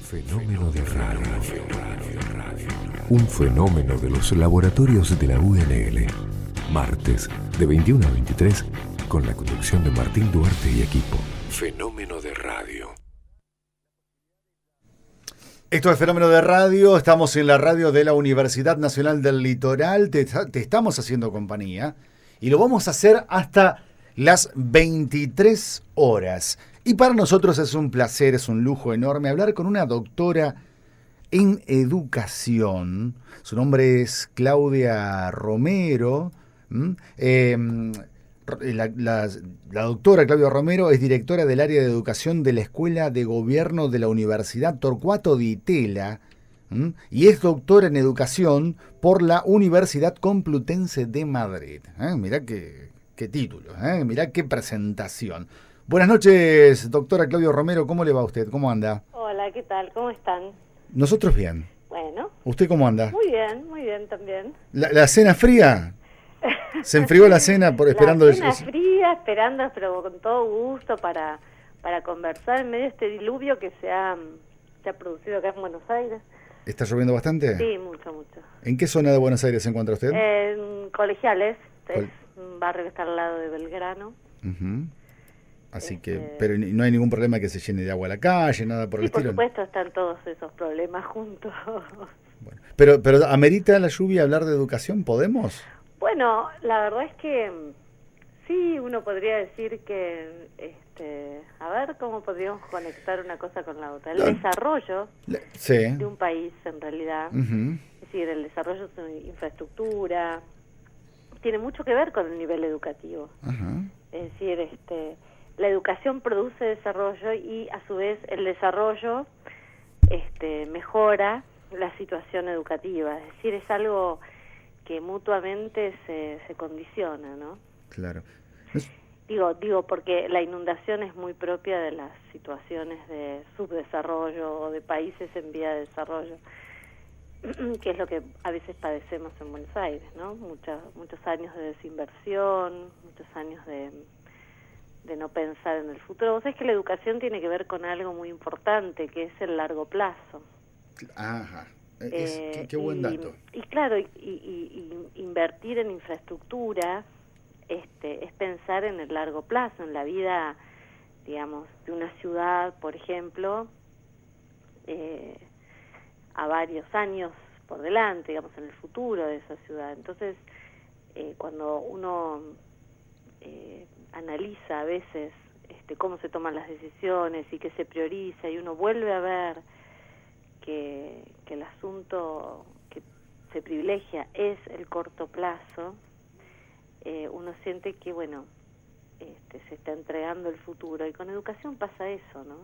Fenómeno de radio. Un fenómeno de los laboratorios de la UNL. Martes, de 21 a 23, con la conducción de Martín Duarte y equipo. Fenómeno de radio. Esto es Fenómeno de Radio, estamos en la radio de la Universidad Nacional del Litoral, te estamos haciendo compañía y lo vamos a hacer hasta las 23 horas. Y para nosotros es un placer, es un lujo enorme hablar con una doctora en educación. Su nombre es Claudia Romero. La doctora Claudia Romero es directora del área de educación de la Escuela de Gobierno de la Universidad Torcuato Di Tella y es doctora en educación por la Universidad Complutense de Madrid. Mirá qué título, mirá qué presentación. Buenas noches, doctora Claudia Romero, ¿cómo le va a usted? ¿Cómo anda? Hola, ¿qué tal? ¿Cómo están? Nosotros bien. Bueno. ¿Usted cómo anda? Muy bien también. ¿La cena fría? ¿Se enfrió la cena esperando? La cena fría, esperando, pero con todo gusto para conversar en medio de este diluvio que se ha producido acá en Buenos Aires. ¿Está lloviendo bastante? Sí, mucho. ¿En qué zona de Buenos Aires se encuentra usted? En Colegiales, es un barrio que está al lado de Belgrano. Uh-huh. Así que, pero no hay ningún problema que se llene de agua la calle, nada por el estilo. Por supuesto, están todos esos problemas juntos. Bueno, pero ¿amerita la lluvia hablar de educación? ¿Podemos? Bueno, la verdad es que sí, uno podría decir que, a ver cómo podríamos conectar una cosa con la otra. El desarrollo de un país, en realidad, es decir, el desarrollo de su infraestructura, tiene mucho que ver con el nivel educativo. Uh-huh. Es decir, la educación produce desarrollo y, a su vez, el desarrollo mejora la situación educativa. Es decir, es algo que mutuamente se condiciona, ¿no? Claro. Digo porque la inundación es muy propia de las situaciones de subdesarrollo o de países en vía de desarrollo, que es lo que a veces padecemos en Buenos Aires, ¿no? Muchos años de desinversión, muchos años de no pensar en el futuro. Vos sabés que la educación tiene que ver con algo muy importante, que es el largo plazo. Ajá. Qué buen dato. Y claro, y invertir en infraestructura es pensar en el largo plazo, en la vida, digamos, de una ciudad, por ejemplo, a varios años por delante, digamos, en el futuro de esa ciudad. Entonces, cuando uno analiza a veces cómo se toman las decisiones y qué se prioriza, y uno vuelve a ver que el asunto que se privilegia es el corto plazo, uno siente que, bueno, se está entregando el futuro, y con educación pasa eso, ¿no?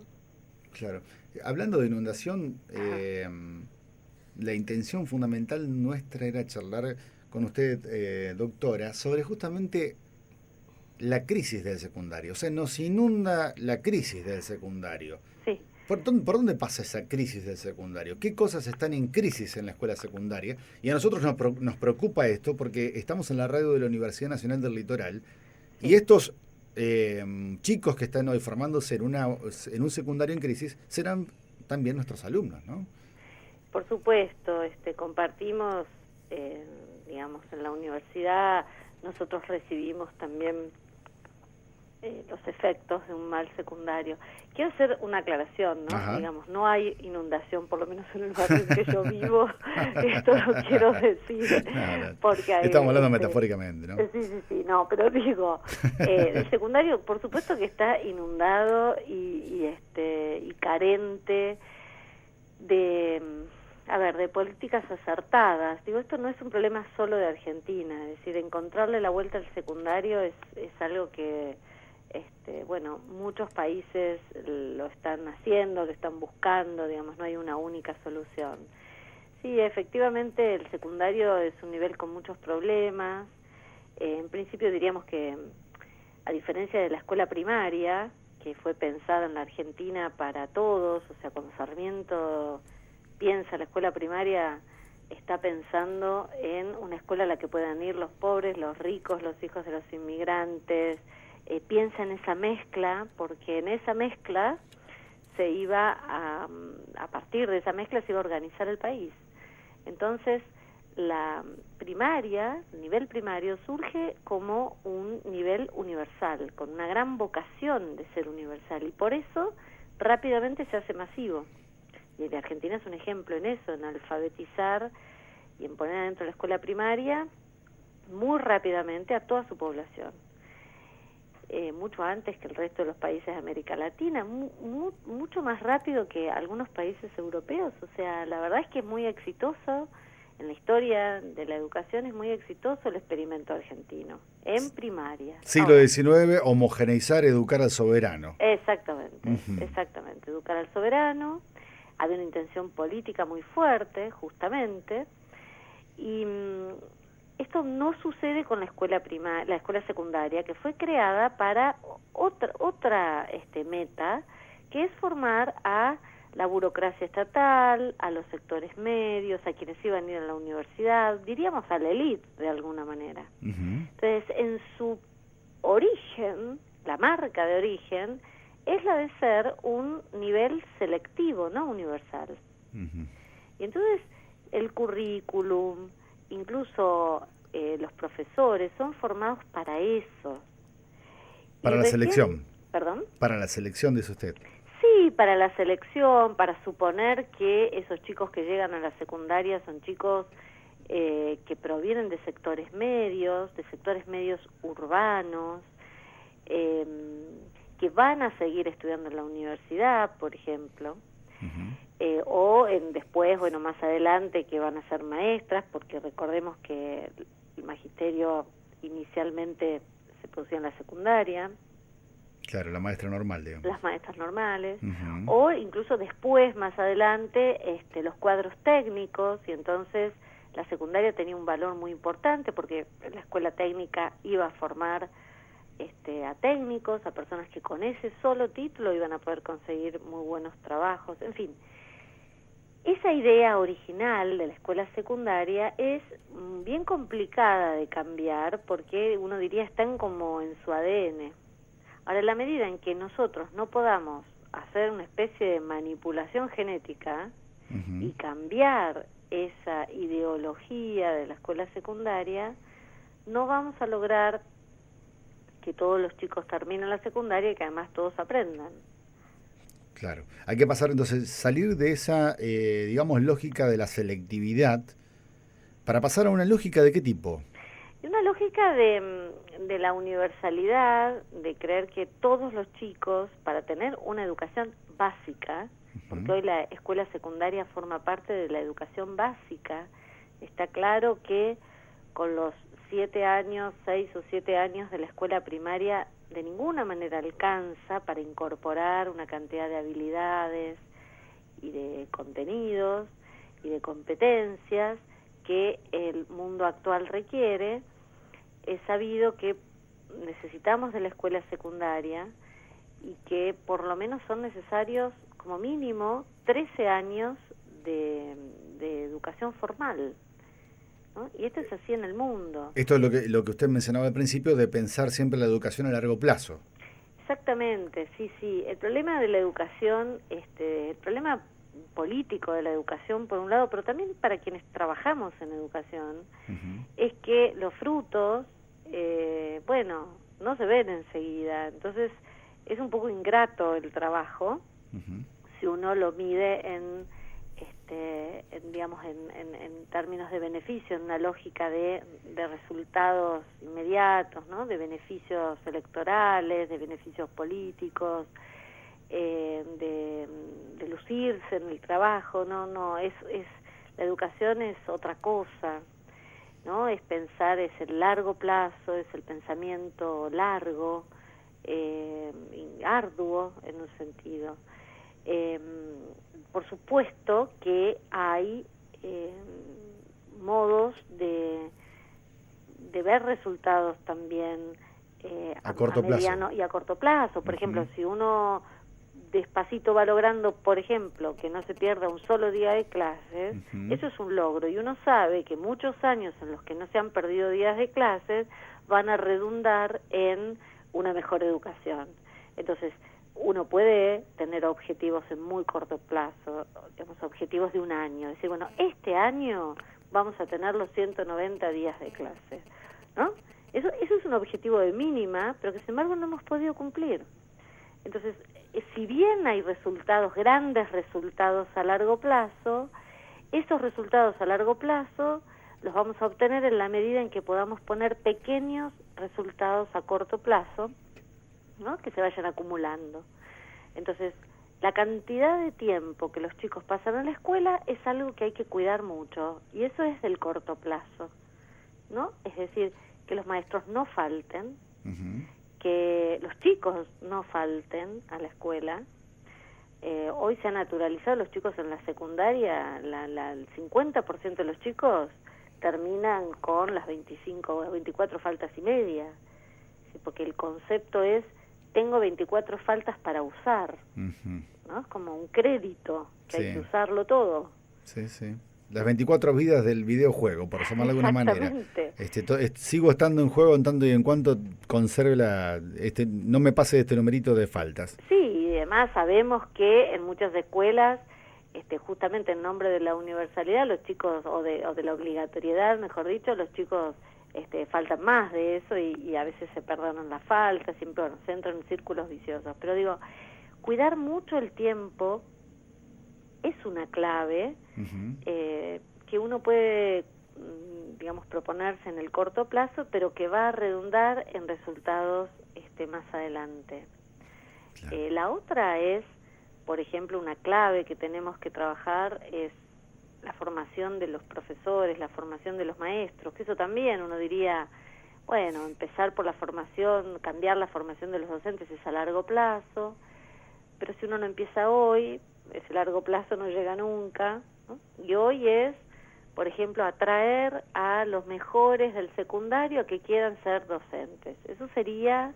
Claro. Hablando de inundación, la intención fundamental nuestra era charlar con usted, doctora, sobre justamente la crisis del secundario. O sea, nos inunda la crisis del secundario. Sí. ¿Por dónde pasa esa crisis del secundario? ¿Qué cosas están en crisis en la escuela secundaria? Y a nosotros nos preocupa esto porque estamos en la radio de la Universidad Nacional del Litoral, sí. Y estos chicos que están hoy formándose en un secundario en crisis serán también nuestros alumnos, ¿no? Por supuesto, compartimos, digamos, en la universidad nosotros recibimos también los efectos de un mal secundario. Quiero hacer una aclaración, ¿no? Ajá. Digamos, no hay inundación, por lo menos en el barrio en que yo vivo, esto lo quiero decir. No. Porque hay, estamos hablando metafóricamente, ¿no? Sí, no, pero digo, el secundario, por supuesto que está inundado y carente de políticas acertadas. Digo, esto no es un problema solo de Argentina, es decir, encontrarle la vuelta al secundario es algo que muchos países lo están haciendo, lo están buscando, digamos, no hay una única solución. Sí, efectivamente el secundario es un nivel con muchos problemas. En principio diríamos que, a diferencia de la escuela primaria, que fue pensada en la Argentina para todos, o sea, cuando Sarmiento piensa la escuela primaria, está pensando en una escuela a la que puedan ir los pobres, los ricos, los hijos de los inmigrantes. Piensa en esa mezcla, porque en esa mezcla se iba a partir de esa mezcla se iba a organizar el país. Entonces, la primaria, el nivel primario, surge como un nivel universal, con una gran vocación de ser universal, y por eso rápidamente se hace masivo. Y Argentina es un ejemplo en eso, en alfabetizar y en poner adentro de la escuela primaria muy rápidamente a toda su población. Mucho antes que el resto de los países de América Latina, mucho más rápido que algunos países europeos. O sea, la verdad es que es muy exitoso, en la historia de la educación es muy exitoso el experimento argentino, en primaria. Siglo XIX, homogeneizar, educar al soberano. Exactamente, exactamente, educar al soberano. Había una intención política muy fuerte, justamente, y esto no sucede con la escuela la escuela secundaria, que fue creada para otra meta, que es formar a la burocracia estatal, a los sectores medios, a quienes iban a ir a la universidad, diríamos a la élite de alguna manera. Entonces, en su origen, la marca de origen, es la de ser un nivel selectivo, no universal. Y entonces, el currículum, incluso los profesores, son formados para eso. Para la selección. ¿Perdón? Para la selección, dice usted. Sí, para la selección, para suponer que esos chicos que llegan a la secundaria son chicos que provienen de sectores medios urbanos, que van a seguir estudiando en la universidad, por ejemplo, o después, más adelante, que van a ser maestras, porque recordemos que el magisterio inicialmente se producía en la secundaria. Claro, la maestra normal, digamos. Las maestras normales, o incluso después, más adelante, los cuadros técnicos, y entonces la secundaria tenía un valor muy importante, porque la escuela técnica iba a formar a técnicos, a personas que con ese solo título iban a poder conseguir muy buenos trabajos, en fin. Esa idea original de la escuela secundaria es bien complicada de cambiar, porque uno diría están como en su ADN. Ahora, en la medida en que nosotros no podamos hacer una especie de manipulación genética y cambiar esa ideología de la escuela secundaria, no vamos a lograr que todos los chicos terminen la secundaria y que además todos aprendan. Claro. Hay que pasar entonces, salir de esa, lógica de la selectividad para pasar a una lógica ¿de qué tipo? Y una lógica de la universalidad, de creer que todos los chicos, para tener una educación básica, porque hoy la escuela secundaria forma parte de la educación básica, está claro que con los 6 o 7 años de la escuela primaria, de ninguna manera alcanza para incorporar una cantidad de habilidades y de contenidos y de competencias que el mundo actual requiere. Es sabido que necesitamos de la escuela secundaria y que por lo menos son necesarios como mínimo 13 años de educación formal, ¿no? Y esto es así en el mundo. Esto es lo que usted mencionaba al principio, de pensar siempre la educación a largo plazo. Exactamente, sí. El problema de la educación, el problema político de la educación por un lado, pero también para quienes trabajamos en educación, es que los frutos, no se ven enseguida. Entonces es un poco ingrato el trabajo si uno lo mide en términos de beneficio, en una lógica de resultados inmediatos, ¿no? De beneficios electorales, de beneficios políticos, de lucirse en el trabajo. No, es la educación es otra cosa, ¿no? Es pensar, es el largo plazo, es el pensamiento largo, y arduo en un sentido. Por supuesto que hay modos de ver resultados también a corto mediano plazo y a corto plazo. Por ejemplo, si uno despacito va logrando, por ejemplo, que no se pierda un solo día de clases, eso es un logro, y uno sabe que muchos años en los que no se han perdido días de clases van a redundar en una mejor educación. Entonces, uno puede tener objetivos en muy corto plazo, digamos, objetivos de un año, decir, bueno, este año vamos a tener los 190 días de clase, ¿no? Eso es un objetivo de mínima, pero que sin embargo no hemos podido cumplir. Entonces, si bien hay resultados, grandes resultados a largo plazo, esos resultados a largo plazo los vamos a obtener en la medida en que podamos poner pequeños resultados a corto plazo, ¿no? Que se vayan acumulando. Entonces, la cantidad de tiempo que los chicos pasan en la escuela es algo que hay que cuidar mucho, y eso es del corto plazo, ¿no? Es decir, que los maestros no falten, que los chicos no falten a la escuela. Hoy se ha naturalizado, los chicos en la secundaria, el 50% de los chicos terminan con las 25 o 24 faltas y media, ¿sí? Porque el concepto es, tengo 24 faltas para usar, ¿no? Es como un crédito, que hay que usarlo todo. Sí, sí. Las 24 vidas del videojuego, por llamarlo de alguna manera. Sigo estando en juego en tanto y en cuanto conserve no me pase este numerito de faltas. Sí, y además sabemos que en muchas escuelas, justamente en nombre de la universalidad, los chicos, o de la obligatoriedad, mejor dicho, los chicos faltan más de eso y a veces se perdonan las faltas, siempre se entran en círculos viciosos. Pero digo, cuidar mucho el tiempo es una clave que uno puede, digamos, proponerse en el corto plazo, pero que va a redundar en resultados más adelante. Claro. La otra es, por ejemplo, una clave que tenemos que trabajar es la formación de los profesores, la formación de los maestros, que eso también uno diría, bueno, empezar por la formación, cambiar la formación de los docentes es a largo plazo, pero si uno no empieza hoy, ese largo plazo no llega nunca, ¿no? Y hoy es, por ejemplo, atraer a los mejores del secundario que quieran ser docentes. Eso sería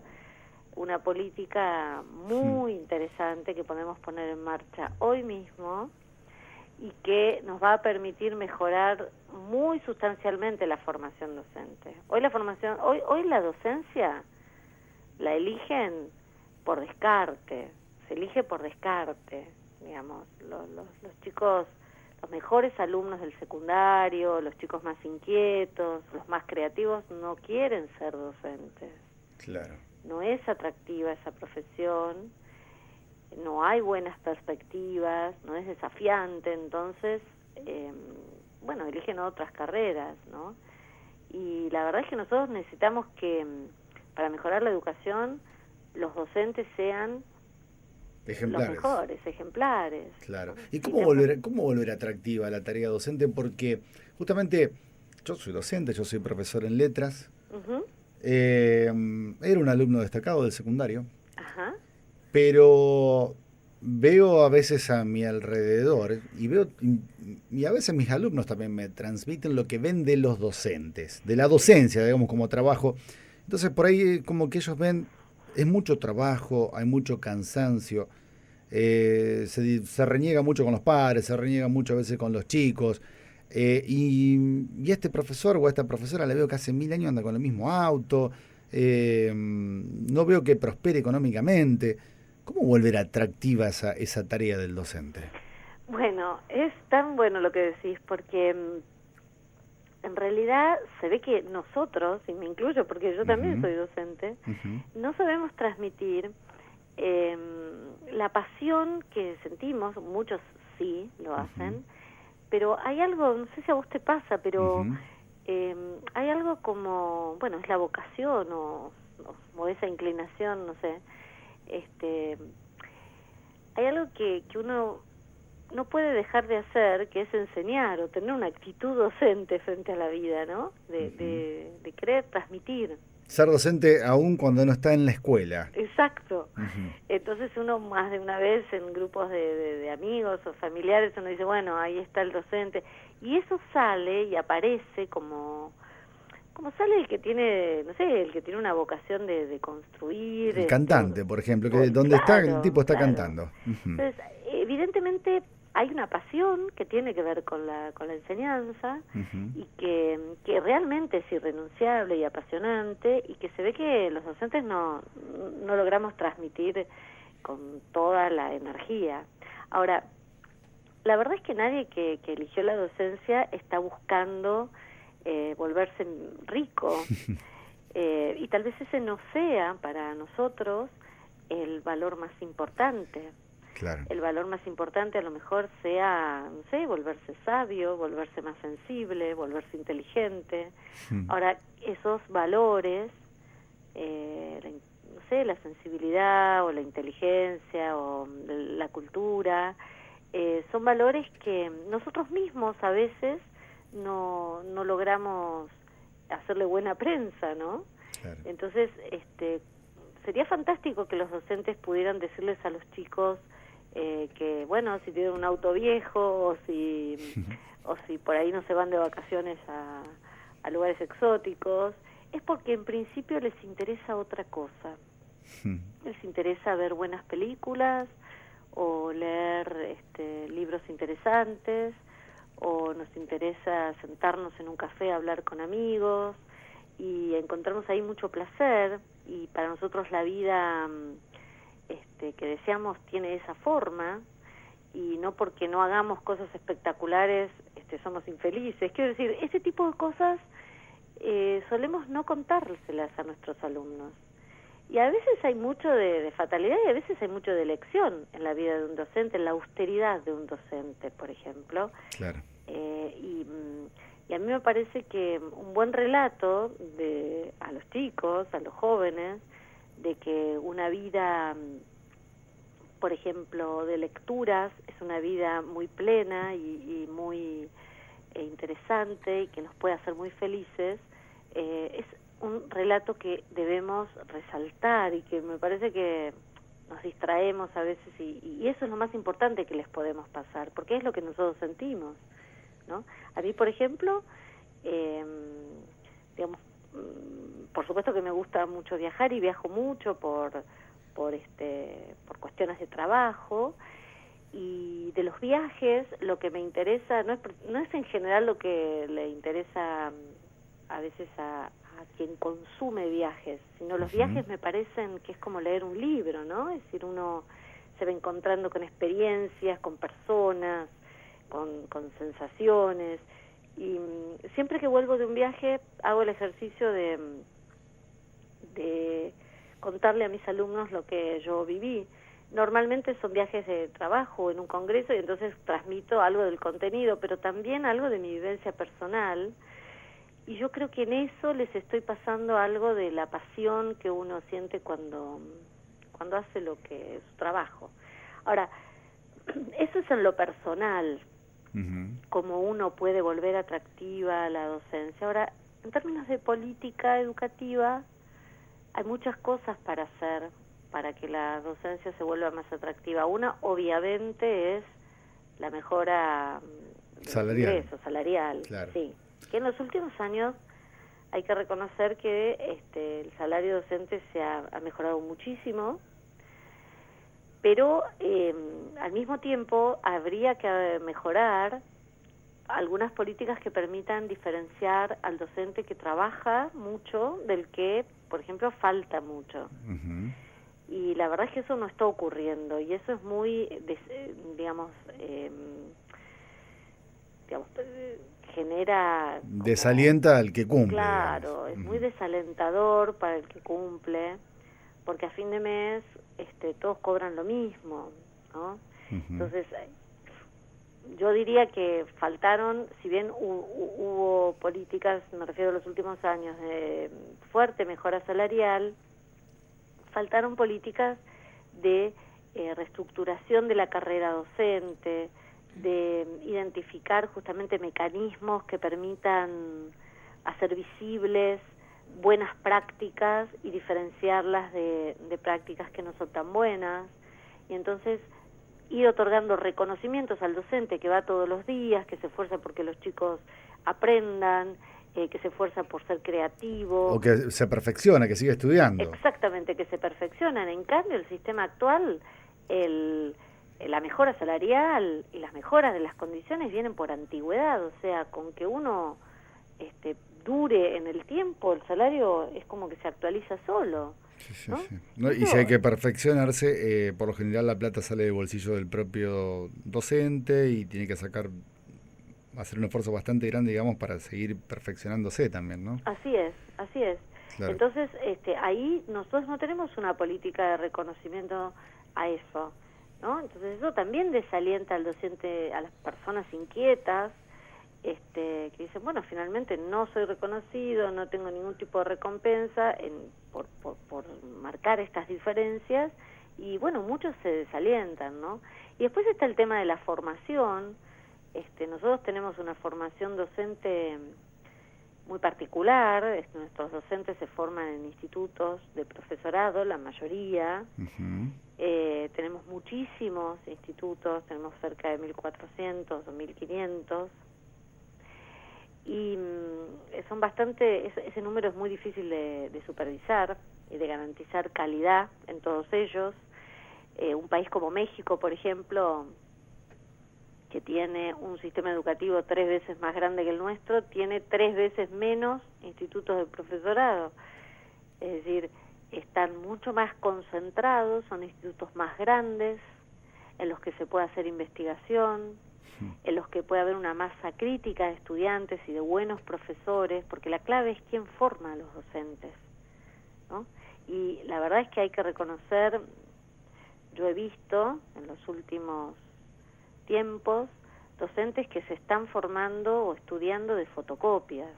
una política muy interesante que podemos poner en marcha hoy mismo y que nos va a permitir mejorar muy sustancialmente la formación docente. Hoy la docencia la eligen por descarte, se elige por descarte, digamos, los chicos, los mejores alumnos del secundario, los chicos más inquietos, los más creativos, no quieren ser docentes. Claro. No es atractiva esa profesión, no hay buenas perspectivas, no es desafiante, entonces, eligen otras carreras, ¿no? Y la verdad es que nosotros necesitamos que, para mejorar la educación, los docentes sean ejemplares. Los mejores, ejemplares. Claro. ¿Y cómo volver atractiva la tarea docente? Porque justamente yo soy docente, yo soy profesor en letras. Era un alumno destacado del secundario. Ajá. Pero veo a veces a mi alrededor y a veces mis alumnos también me transmiten lo que ven de los docentes, de la docencia, digamos, como trabajo. Entonces por ahí como que ellos ven, es mucho trabajo, hay mucho cansancio, se reniega mucho con los padres, se reniega mucho a veces con los chicos, y este profesor o esta profesora le veo que hace 1000 años anda con el mismo auto, no veo que prospere económicamente. ¿Cómo volver atractiva esa tarea del docente? Bueno, es tan bueno lo que decís, porque en realidad se ve que nosotros, y me incluyo porque yo también soy docente, no sabemos transmitir la pasión que sentimos, muchos sí lo hacen, pero hay algo, no sé si a vos te pasa, pero hay algo como, bueno, es la vocación o esa inclinación, no sé, hay algo que uno no puede dejar de hacer, que es enseñar o tener una actitud docente frente a la vida, ¿no? De querer transmitir. Ser docente aún cuando no está en la escuela. Exacto. Entonces uno más de una vez en grupos de amigos o familiares, uno dice, bueno, ahí está el docente. Y eso sale y aparece como sale el que tiene, no sé, el que tiene una vocación de construir. El cantante, por ejemplo, que donde está el tipo está cantando. Entonces, evidentemente hay una pasión que tiene que ver con la enseñanza y que realmente es irrenunciable y apasionante y que se ve que los docentes no logramos transmitir con toda la energía. Ahora, la verdad es que nadie que eligió la docencia está buscando volverse rico, y tal vez ese no sea para nosotros el valor más importante. Claro. El valor más importante a lo mejor sea, no sé, volverse sabio, volverse más sensible, volverse inteligente. Ahora, esos valores, no sé, la sensibilidad o la inteligencia o la cultura, son valores que nosotros mismos a veces no logramos hacerle buena prensa, ¿no? Claro. Entonces, sería fantástico que los docentes pudieran decirles a los chicos que, bueno, si tienen un auto viejo o si por ahí no se van de vacaciones a lugares exóticos, es porque en principio les interesa otra cosa. Les interesa ver buenas películas o leer libros interesantes, o nos interesa sentarnos en un café a hablar con amigos y encontrarnos ahí mucho placer, y para nosotros la vida que deseamos tiene esa forma, y no porque no hagamos cosas espectaculares somos infelices. Quiero decir, ese tipo de cosas solemos no contárselas a nuestros alumnos. Y a veces hay mucho de fatalidad y a veces hay mucho de elección en la vida de un docente, en la austeridad de un docente, por ejemplo. Claro. Y a mí me parece que un buen relato a los chicos, a los jóvenes, de que una vida, por ejemplo, de lecturas, es una vida muy plena y muy interesante y que nos puede hacer muy felices, es un relato que debemos resaltar y que me parece que nos distraemos a veces y eso es lo más importante que les podemos pasar, porque es lo que nosotros sentimos, ¿no? A mí, por ejemplo, digamos, por supuesto que me gusta mucho viajar y viajo mucho por cuestiones de trabajo, y de los viajes lo que me interesa no es en general lo que le interesa a veces a quien consume viajes, sino los viajes me parecen que es como leer un libro, ¿no? Es decir, uno se va encontrando con experiencias, con personas, con sensaciones, y siempre que vuelvo de un viaje hago el ejercicio de contarle a mis alumnos lo que yo viví. Normalmente son viajes de trabajo en un congreso y entonces transmito algo del contenido, pero también algo de mi vivencia personal, y yo creo que en eso les estoy pasando algo de la pasión que uno siente cuando hace lo que es su trabajo. Ahora, eso es en lo personal, cómo uno puede volver atractiva a la docencia. Ahora, en términos de política educativa, hay muchas cosas para hacer para que la docencia se vuelva más atractiva. Una, obviamente, es la mejora del ingreso salarial. Claro. Sí, que en los últimos años hay que reconocer que el salario docente se ha mejorado muchísimo, pero al mismo tiempo habría que mejorar algunas políticas que permitan diferenciar al docente que trabaja mucho del que, por ejemplo, falta mucho. Y la verdad es que eso no está ocurriendo, y eso es muy, genera... Desalienta al que cumple. Claro, es muy desalentador para el que cumple, porque a fin de mes todos cobran lo mismo, ¿no? Entonces, yo diría que faltaron, si bien hubo políticas, me refiero a los últimos años, de fuerte mejora salarial, faltaron políticas de reestructuración de la carrera docente, de identificar justamente mecanismos que permitan hacer visibles buenas prácticas y diferenciarlas de prácticas que no son tan buenas, y entonces ir otorgando reconocimientos al docente que va todos los días, que se esfuerza porque los chicos aprendan, que se esfuerza por ser creativo. O que se perfecciona, que sigue estudiando. Exactamente, que se perfeccionan. En cambio, el sistema actual, la mejora salarial y las mejoras de las condiciones vienen por antigüedad, o sea, con que uno dure en el tiempo, el salario es como que se actualiza solo. Sí, ¿no? sí. No, y si hay que perfeccionarse, por lo general la plata sale del bolsillo del propio docente y tiene que hacer un esfuerzo bastante grande, digamos, para seguir perfeccionándose también, ¿no? Así es, así es. Claro. Entonces, ahí nosotros no tenemos una política de reconocimiento a eso, ¿no? Entonces eso también desalienta al docente, a las personas inquietas, que dicen, bueno, finalmente no soy reconocido, no tengo ningún tipo de recompensa por marcar estas diferencias, y bueno, muchos se desalientan, ¿no? Y después está el tema de la formación. Nosotros tenemos una formación docente muy particular. Nuestros docentes se forman en institutos de profesorado, la mayoría. Uh-huh. Tenemos muchísimos institutos, tenemos cerca de 1.400 o 1.500, y son bastante, ese número es muy difícil de supervisar y de garantizar calidad en todos ellos. Un país como México, por ejemplo, que tiene un sistema educativo 3 veces más grande que el nuestro, tiene 3 veces menos institutos de profesorado. Es decir, están mucho más concentrados, son institutos más grandes, en los que se puede hacer investigación, en los que puede haber una masa crítica de estudiantes y de buenos profesores, porque la clave es quién forma a los docentes, ¿no? Y la verdad es que hay que reconocer, yo he visto en los últimos tiempos docentes que se están formando o estudiando de fotocopias.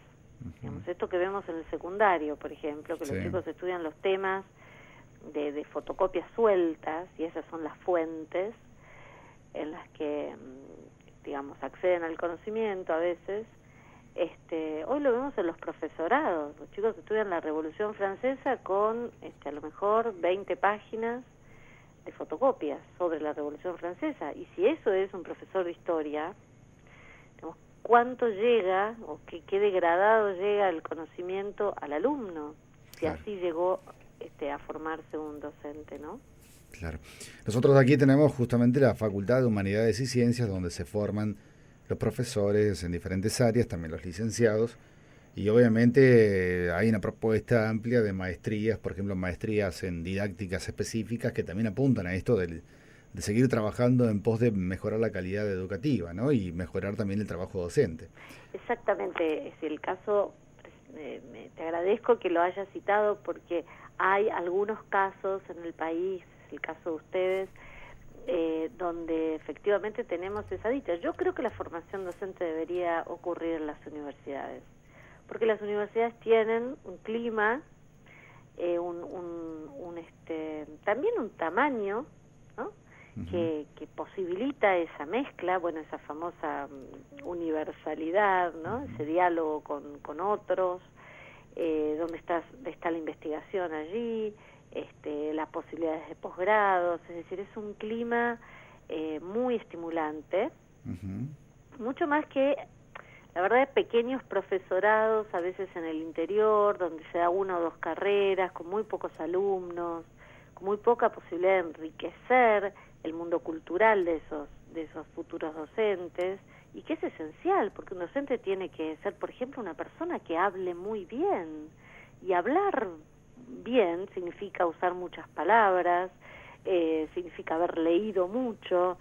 Uh-huh. Digamos, esto que vemos en el secundario, por ejemplo, que los chicos estudian los temas de fotocopias sueltas, y esas son las fuentes en las que, digamos, acceden al conocimiento a veces. Hoy lo vemos en los profesorados. Los chicos estudian la Revolución Francesa con a lo mejor 20 páginas de fotocopias sobre la Revolución Francesa. Y si eso es un profesor de historia, digamos, ¿cuánto llega o qué degradado llega el conocimiento al alumno? Si claro, así llegó a formarse un docente, ¿no? Claro. Nosotros aquí tenemos justamente la Facultad de Humanidades y Ciencias, donde se forman los profesores en diferentes áreas, también los licenciados, y obviamente hay una propuesta amplia de maestrías, por ejemplo, maestrías en didácticas específicas que también apuntan a esto de seguir trabajando en pos de mejorar la calidad educativa, ¿no? Y mejorar también el trabajo docente. Exactamente, es el caso, te agradezco que lo hayas citado, porque hay algunos casos en el país, el caso de ustedes, donde efectivamente tenemos esa dicha. Yo creo que la formación docente debería ocurrir en las universidades, porque las universidades tienen un clima, también un tamaño, ¿no? Uh-huh. que posibilita esa mezcla, bueno, esa famosa universalidad, ¿no? Uh-huh. Ese diálogo con otros, donde está la investigación allí, las posibilidades de posgrados, es decir, es un clima muy estimulante, uh-huh, mucho más que, la verdad, pequeños profesorados, a veces en el interior, donde se da 1 o 2 carreras, con muy pocos alumnos, con muy poca posibilidad de enriquecer el mundo cultural de esos futuros docentes, y que es esencial, porque un docente tiene que ser, por ejemplo, una persona que hable muy bien, y hablar bien significa usar muchas palabras, significa haber leído mucho,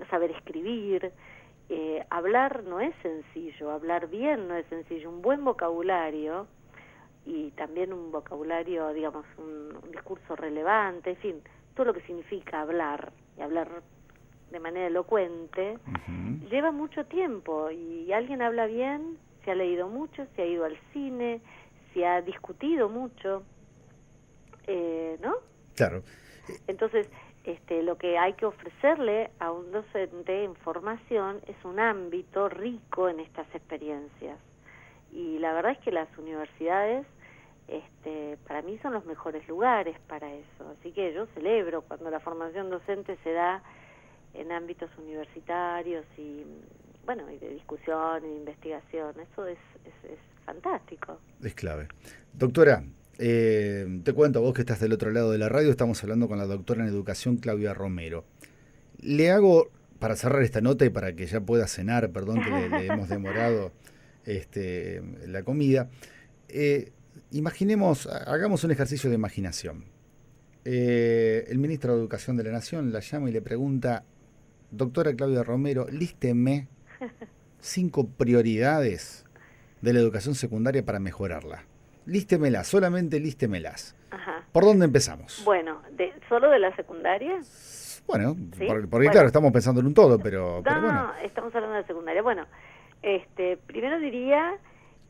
saber escribir. Hablar no es sencillo, hablar bien no es sencillo. Un buen vocabulario, y también un vocabulario, digamos, un discurso relevante, en fin, todo lo que significa hablar, y hablar de manera elocuente, uh-huh, lleva mucho tiempo, y alguien habla bien, se ha leído mucho, se ha ido al cine, se ha discutido mucho, ¿no? Claro. Entonces, lo que hay que ofrecerle a un docente en formación es un ámbito rico en estas experiencias. Y la verdad es que las universidades, para mí, son los mejores lugares para eso. Así que yo celebro cuando la formación docente se da en ámbitos universitarios y, bueno, y de discusión y de investigación. Eso es fantástico. Es clave. Doctora, te cuento, vos que estás del otro lado de la radio, estamos hablando con la doctora en educación Claudia Romero. Le hago, para cerrar esta nota y para que ya pueda cenar, perdón que le hemos demorado la comida, hagamos un ejercicio de imaginación. El ministro de Educación de la Nación la llama y le pregunta: doctora Claudia Romero, lísteme 5 prioridades de la educación secundaria para mejorarla. Lístemelas, solamente lístemelas. Ajá. ¿Por dónde empezamos? Bueno, ¿solo de la secundaria? Bueno, ¿Sí? porque Bueno. claro, estamos pensando en un todo, pero No, bueno. estamos hablando de la secundaria. Bueno, primero diría,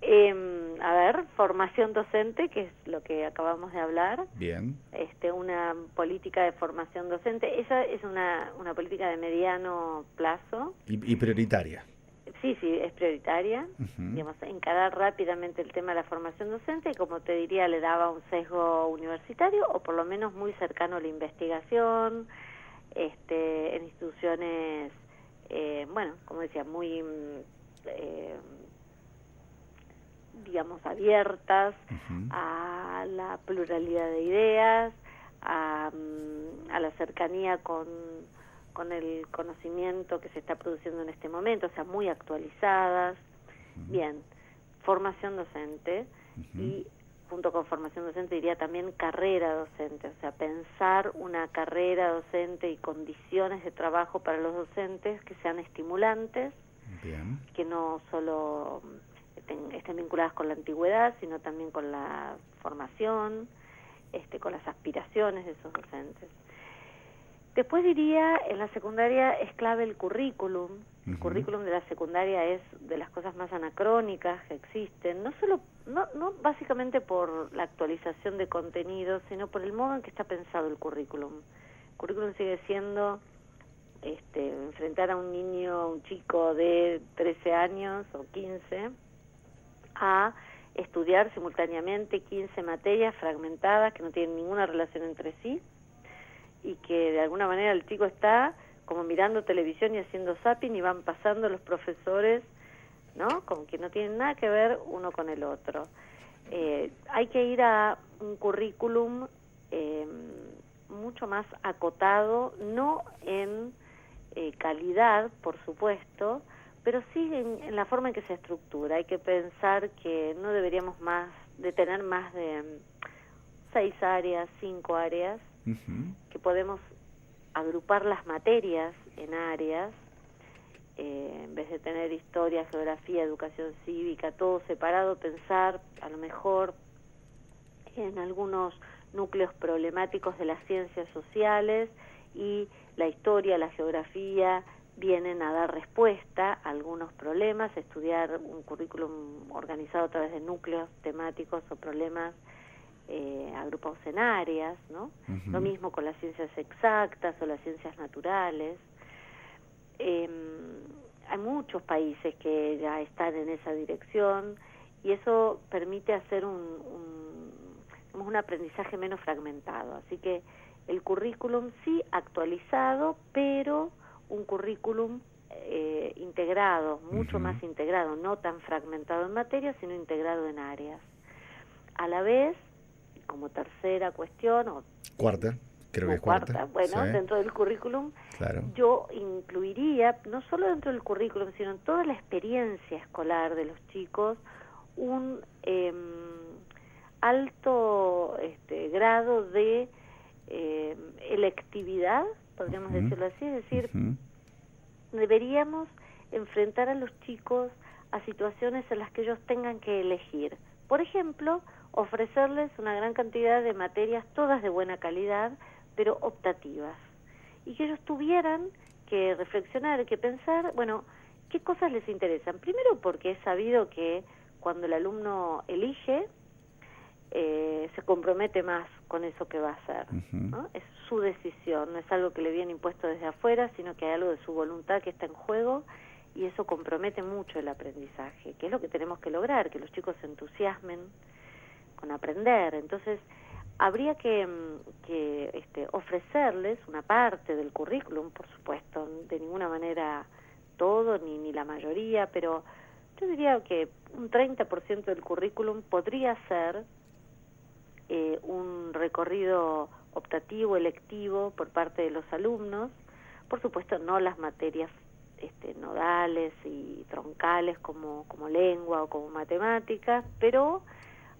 a ver, formación docente, que es lo que acabamos de hablar. Bien. Una política de formación docente. Esa es una política de mediano plazo. Y prioritaria. Sí, es prioritaria. Uh-huh. Digamos, encarar rápidamente el tema de la formación docente y, como te diría, le daba un sesgo universitario o por lo menos muy cercano a la investigación, en instituciones, bueno, como decía, muy, digamos, abiertas Uh-huh. a la pluralidad de ideas, a la cercanía con el conocimiento que se está produciendo en este momento, o sea, muy actualizadas. Uh-huh. Bien, formación docente. Uh-huh. Y junto con formación docente diría también carrera docente, o sea, pensar una carrera docente y condiciones de trabajo para los docentes que sean estimulantes. Bien. Que no solo estén vinculadas con la antigüedad, sino también con la formación, con las aspiraciones de esos docentes. Después diría, en la secundaria es clave el currículum. El uh-huh. currículum de la secundaria es de las cosas más anacrónicas que existen, no básicamente por la actualización de contenidos, sino por el modo en que está pensado el currículum. El currículum sigue siendo enfrentar a un niño, un chico de 13 años o 15, a estudiar simultáneamente 15 materias fragmentadas que no tienen ninguna relación entre sí, y que de alguna manera el chico está como mirando televisión y haciendo zapping y van pasando los profesores, ¿no? Como que no tienen nada que ver uno con el otro. Hay que ir a un currículum mucho más acotado, no en calidad, por supuesto, pero sí en la forma en que se estructura. Hay que pensar que no deberíamos tener más de 6 áreas, 5 áreas, uh-huh. que podemos agrupar las materias en áreas, en vez de tener historia, geografía, educación cívica, todo separado, pensar a lo mejor en algunos núcleos problemáticos de las ciencias sociales, y la historia, la geografía vienen a dar respuesta a algunos problemas, estudiar un currículum organizado a través de núcleos temáticos o problemas agrupados en áreas, ¿no? Uh-huh. Lo mismo con las ciencias exactas o las ciencias naturales. Hay muchos países que ya están en esa dirección, y eso permite hacer un aprendizaje menos fragmentado. Así que el currículum sí actualizado, pero un currículum integrado, mucho uh-huh. más integrado, no tan fragmentado en materias, sino integrado en áreas. A la vez, como tercera cuestión, o cuarta, creo que es cuarta. Bueno, sí. Dentro del currículum, claro. Yo incluiría, no solo dentro del currículum, sino en toda la experiencia escolar de los chicos, un alto grado de electividad, podríamos uh-huh. decirlo así, es decir, uh-huh. deberíamos enfrentar a los chicos a situaciones en las que ellos tengan que elegir. Por ejemplo, ofrecerles una gran cantidad de materias, todas de buena calidad, pero optativas, y que ellos tuvieran que reflexionar, que pensar, bueno, ¿qué cosas les interesan? Primero, porque es sabido que cuando el alumno elige, se compromete más con eso que va a hacer, uh-huh. ¿no? Es su decisión, no es algo que le viene impuesto desde afuera, sino que hay algo de su voluntad que está en juego, y eso compromete mucho el aprendizaje, que es lo que tenemos que lograr, que los chicos se entusiasmen con aprender. Entonces, habría que ofrecerles una parte del currículum, por supuesto, de ninguna manera todo, ni la mayoría, pero yo diría que un 30% del currículum podría ser un recorrido optativo, electivo, por parte de los alumnos. Por supuesto, no las materias nodales y troncales como lengua o como matemáticas, pero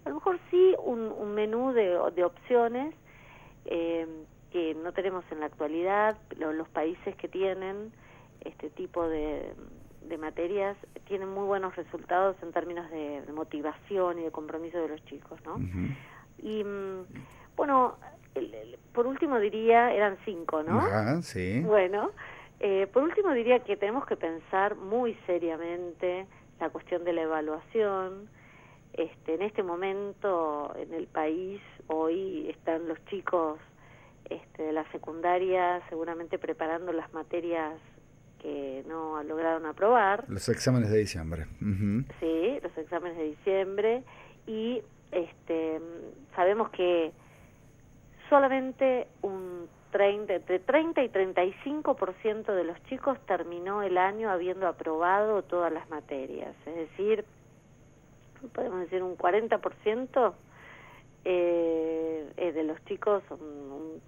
A lo mejor sí un menú de opciones que no tenemos en la actualidad. Los países que tienen este tipo de materias tienen muy buenos resultados en términos de motivación y de compromiso de los chicos, ¿no? Ujú. Y bueno, por último diría, eran 5, ¿no? Ajá, sí. Bueno, por último diría que tenemos que pensar muy seriamente la cuestión de la evaluación. En este momento en el país hoy están los chicos de la secundaria seguramente preparando las materias que no lograron aprobar. Los exámenes de diciembre. Ujú. Sí, los exámenes de diciembre, y sabemos que solamente entre 30 y 35% de los chicos terminó el año habiendo aprobado todas las materias, es decir, podemos decir un 40% de los chicos, un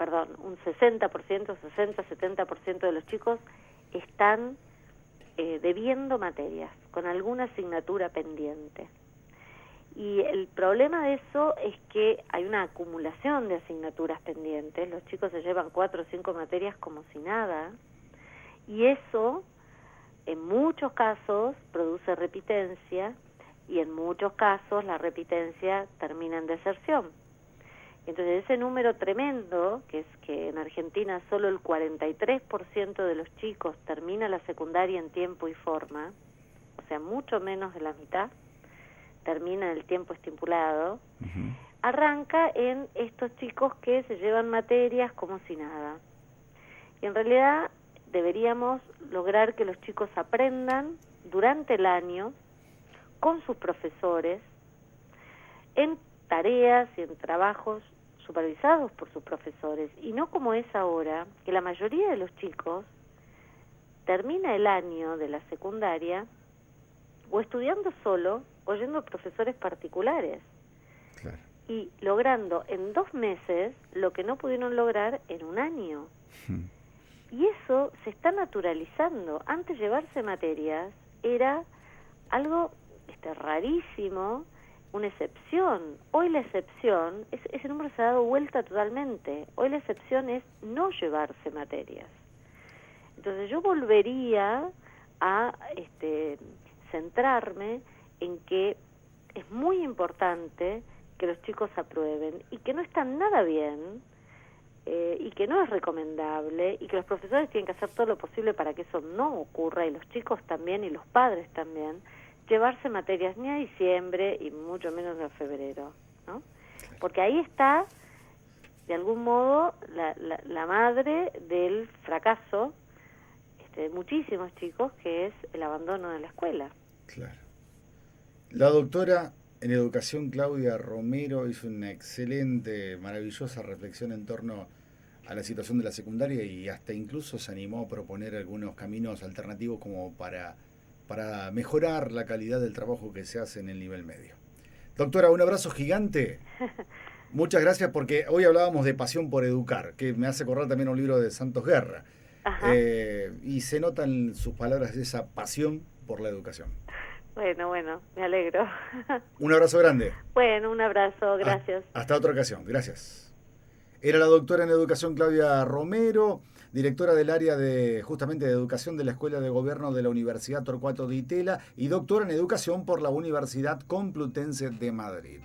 60%, 60-70% de los chicos están debiendo materias, con alguna asignatura pendiente. Y el problema de eso es que hay una acumulación de asignaturas pendientes, los chicos se llevan 4 o 5 materias como si nada, y eso en muchos casos produce repitencia, y en muchos casos la repitencia termina en deserción. Entonces ese número tremendo, que es que en Argentina solo el 43% de los chicos termina la secundaria en tiempo y forma, o sea, mucho menos de la mitad, termina en el tiempo estipulado, arranca en estos chicos que se llevan materias como si nada. Y en realidad deberíamos lograr que los chicos aprendan durante el año con sus profesores, en tareas y en trabajos supervisados por sus profesores, y no como es ahora, que la mayoría de los chicos termina el año de la secundaria o estudiando solo o yendo a profesores particulares. Claro. Y logrando en 2 meses lo que no pudieron lograr en un año. Y eso se está naturalizando. Antes llevarse materias era algo rarísimo, una excepción. Hoy la excepción, ese número se ha dado vuelta totalmente. Hoy la excepción es no llevarse materias. Entonces yo volvería a centrarme en que es muy importante que los chicos aprueben y que no están nada bien y que no es recomendable y que los profesores tienen que hacer todo lo posible para que eso no ocurra, y los chicos también y los padres también, llevarse materias ni a diciembre y mucho menos a febrero, ¿no? Porque ahí está de algún modo la madre del fracaso de muchísimos chicos, que es el abandono de la escuela. Claro. La doctora en educación Claudia Romero hizo una excelente, maravillosa reflexión en torno a la situación de la secundaria, y hasta incluso se animó a proponer algunos caminos alternativos como para mejorar la calidad del trabajo que se hace en el nivel medio. Doctora, un abrazo gigante. Muchas gracias, porque hoy hablábamos de pasión por educar, que me hace acordar también un libro de Santos Guerra. Y se nota en sus palabras esa pasión por la educación. Bueno, me alegro. Un abrazo grande. Bueno, un abrazo, gracias. Hasta otra ocasión, gracias. Era la doctora en educación Claudia Romero, directora del área justamente de educación de la Escuela de Gobierno de la Universidad Torcuato Di Tella y doctora en educación por la Universidad Complutense de Madrid.